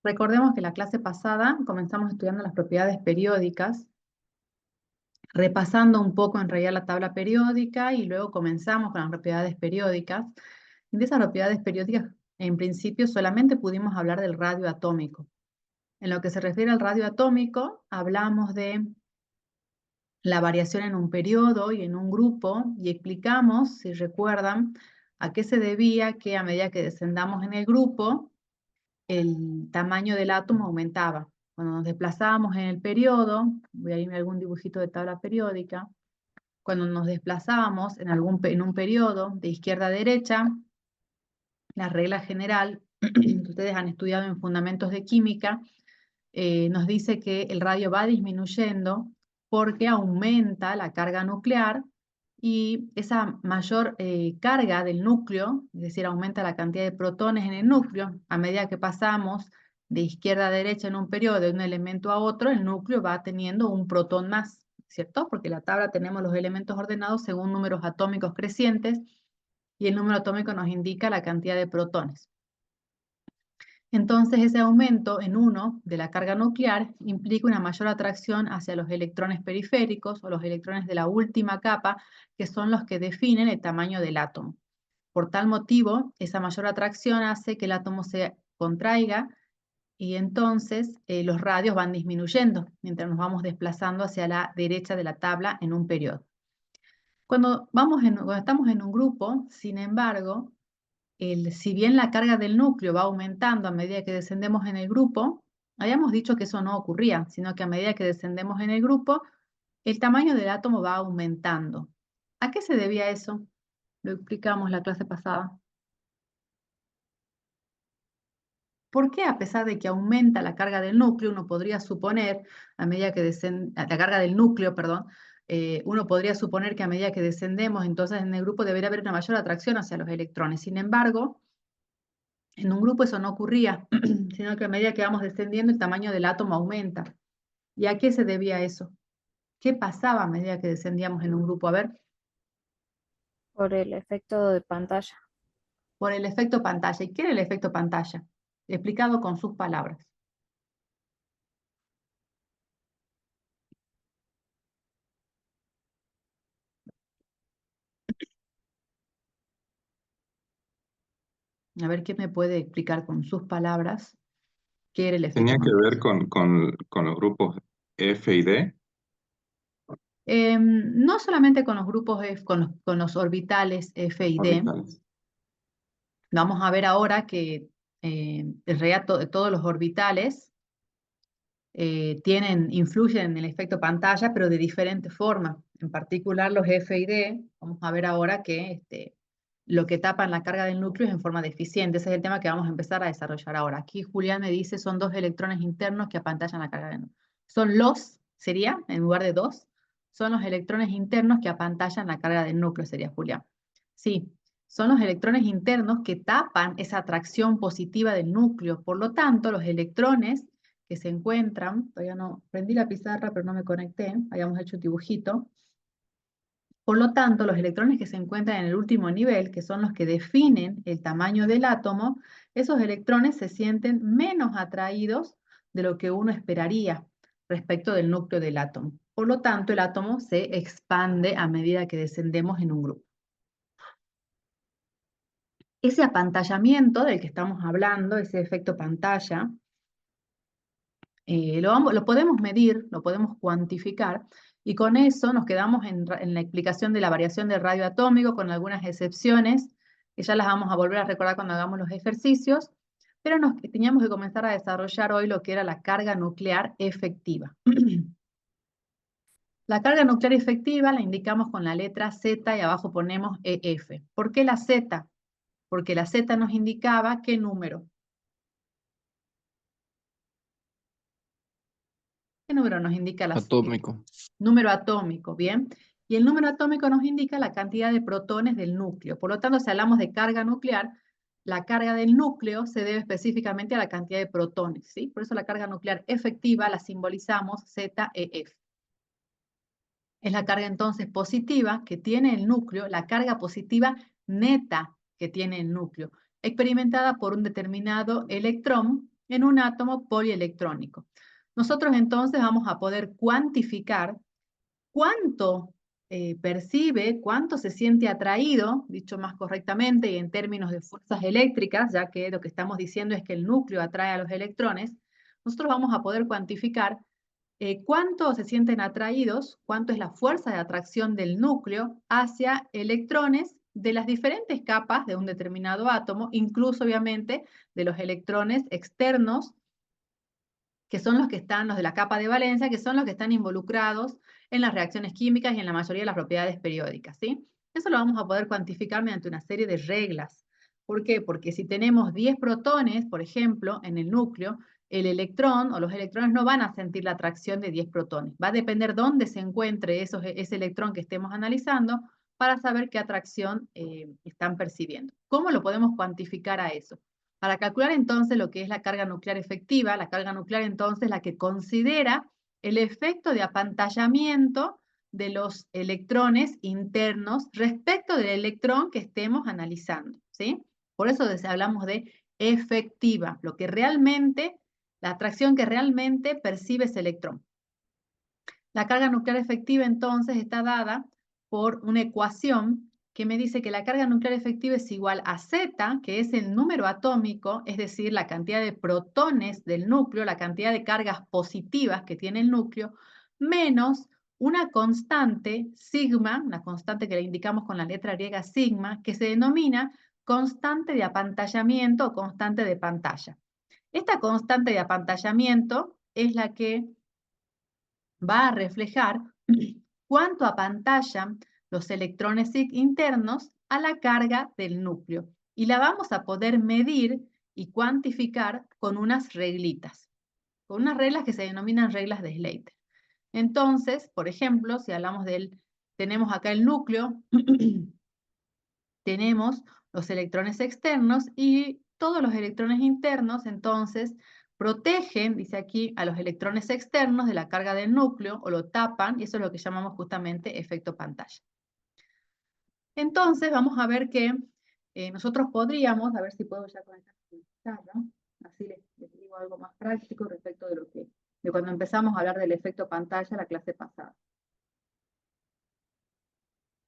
Recordemos que la clase pasada comenzamos estudiando las propiedades periódicas, repasando un poco en realidad la tabla periódica y luego comenzamos con las propiedades periódicas. De esas propiedades periódicas, en principio, solamente pudimos hablar del radio atómico. En lo que se refiere al radio atómico, hablamos de la variación en un periodo y en un grupo y explicamos, si recuerdan, a qué se debía que a medida que descendamos en el grupo, el tamaño del átomo aumentaba. Cuando nos desplazábamos en el periodo, voy a irme a algún dibujito de tabla periódica, cuando nos desplazábamos en un periodo de izquierda a derecha, la regla general, que ustedes han estudiado en fundamentos de química, nos dice que el radio va disminuyendo porque aumenta la carga nuclear y esa mayor carga del núcleo, es decir, aumenta la cantidad de protones en el núcleo, a medida que pasamos de izquierda a derecha en un periodo de un elemento a otro, el núcleo va teniendo un protón más, ¿cierto? Porque en la tabla tenemos los elementos ordenados según números atómicos crecientes y el número atómico nos indica la cantidad de protones. Entonces, ese aumento en 1 de la carga nuclear implica una mayor atracción hacia los electrones periféricos o los electrones de la última capa, que son los que definen el tamaño del átomo. Por tal motivo, esa mayor atracción hace que el átomo se contraiga y entonces los radios van disminuyendo mientras nos vamos desplazando hacia la derecha de la tabla en un periodo. Cuando estamos en un grupo, sin embargo, si bien la carga del núcleo va aumentando a medida que descendemos en el grupo, habíamos dicho que eso no ocurría, sino que a medida que descendemos en el grupo, el tamaño del átomo va aumentando. ¿A qué se debía eso? Lo explicamos la clase pasada. ¿Por qué a pesar de que aumenta la carga del núcleo, uno podría suponer, a medida que la carga del núcleo, perdón, uno podría suponer que a medida que descendemos, entonces en el grupo debería haber una mayor atracción hacia los electrones. Sin embargo, en un grupo eso no ocurría, sino que a medida que vamos descendiendo el tamaño del átomo aumenta. ¿Y a qué se debía eso? ¿Qué pasaba a medida que descendíamos en un grupo? A ver, Por el efecto de pantalla. por el efecto pantalla. ¿Y qué era el efecto pantalla? Explicado con sus palabras. A ver, ¿qué me puede explicar con sus palabras? ¿Qué era el efecto Tenía que pantalla? ver con los grupos F y D. No solamente con los grupos F, con los orbitales F y D. Orbitales. Vamos a ver ahora que en realidad todos los orbitales influyen en el efecto pantalla, pero de diferente forma. En particular los F y D, vamos a ver ahora que lo que tapan la carga del núcleo es en forma deficiente. Ese es el tema que vamos a empezar a desarrollar ahora. Aquí Julián me dice son 2 electrones internos que apantallan la carga del núcleo. Sería, en lugar de 2, son los electrones internos que apantallan la carga del núcleo, sería Julián. Sí, son los electrones internos que tapan esa atracción positiva del núcleo. Por lo tanto, los electrones que se encuentran, todavía no, prendí la pizarra pero no me conecté, habíamos hecho un dibujito. Por lo tanto, los electrones que se encuentran en el último nivel, que son los que definen el tamaño del átomo, esos electrones se sienten menos atraídos de lo que uno esperaría respecto del núcleo del átomo. Por lo tanto, el átomo se expande a medida que descendemos en un grupo. Ese apantallamiento del que estamos hablando, ese efecto pantalla, lo podemos medir, lo podemos cuantificar, y con eso nos quedamos en la explicación de la variación del radio atómico, con algunas excepciones, que ya las vamos a volver a recordar cuando hagamos los ejercicios, pero teníamos que comenzar a desarrollar hoy lo que era la carga nuclear efectiva. La carga nuclear efectiva la indicamos con la letra Z y abajo ponemos EF. ¿Por qué la Z? Porque la Z nos indicaba qué número. ¿Qué número nos indica Atómico. número atómico? Bien. Y el número atómico nos indica la cantidad de protones del núcleo. Por lo tanto, si hablamos de carga nuclear, la carga del núcleo se debe específicamente a la cantidad de protones, ¿sí? Por eso la carga nuclear efectiva la simbolizamos ZeF. Es la carga entonces positiva que tiene el núcleo, la carga positiva neta que tiene el núcleo, experimentada por un determinado electrón en un átomo polielectrónico. Nosotros entonces vamos a poder cuantificar cuánto percibe, cuánto se siente atraído, dicho más correctamente y en términos de fuerzas eléctricas, ya que lo que estamos diciendo es que el núcleo atrae a los electrones. Nosotros vamos a poder cuantificar cuánto se sienten atraídos, cuánto es la fuerza de atracción del núcleo hacia electrones de las diferentes capas de un determinado átomo, incluso obviamente de los electrones externos, que son los que están, los de la capa de valencia, que son los que están involucrados en las reacciones químicas y en la mayoría de las propiedades periódicas, ¿sí? Eso lo vamos a poder cuantificar mediante una serie de reglas. ¿Por qué? Porque si tenemos 10 protones, por ejemplo, en el núcleo, el electrón o los electrones no van a sentir la atracción de 10 protones. Va a depender dónde se encuentre ese electrón que estemos analizando para saber qué atracción están percibiendo. ¿Cómo lo podemos cuantificar a eso? Para calcular entonces lo que es la carga nuclear efectiva, la carga nuclear entonces es la que considera el efecto de apantallamiento de los electrones internos respecto del electrón que estemos analizando, ¿sí? Por eso hablamos de efectiva, lo que realmente, la atracción que realmente percibe ese electrón. La carga nuclear efectiva entonces está dada por una ecuación que me dice que la carga nuclear efectiva es igual a Z, que es el número atómico, es decir, la cantidad de protones del núcleo, la cantidad de cargas positivas que tiene el núcleo, menos una constante sigma, una constante que le indicamos con la letra griega sigma, que se denomina constante de apantallamiento o constante de pantalla. Esta constante de apantallamiento es la que va a reflejar cuánto apantallan los electrones internos a la carga del núcleo. Y la vamos a poder medir y cuantificar con unas reglitas, con unas reglas que se denominan reglas de Slater. Entonces, por ejemplo, si hablamos tenemos acá el núcleo, tenemos los electrones externos y todos los electrones internos, entonces, protegen, dice aquí, a los electrones externos de la carga del núcleo o lo tapan, y eso es lo que llamamos justamente efecto pantalla. Entonces, vamos a ver que nosotros podríamos, a ver si puedo ya conectar con la pantalla, así les digo algo más práctico respecto de cuando empezamos a hablar del efecto pantalla la clase pasada,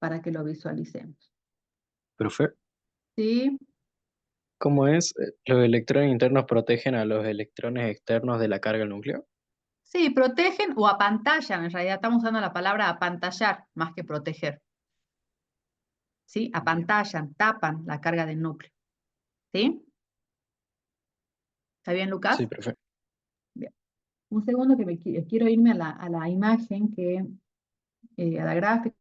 para que lo visualicemos. Profe, ¿Sí? ¿cómo es? ¿Los electrones internos protegen a los electrones externos de la carga del núcleo? Sí, protegen o apantallan. En realidad estamos usando la palabra apantallar más que proteger. ¿Sí? Apantallan, tapan la carga del núcleo. ¿Sí? ¿Está bien, Lucas? Sí, profe. Bien. Un segundo que quiero irme a la imagen, a la gráfica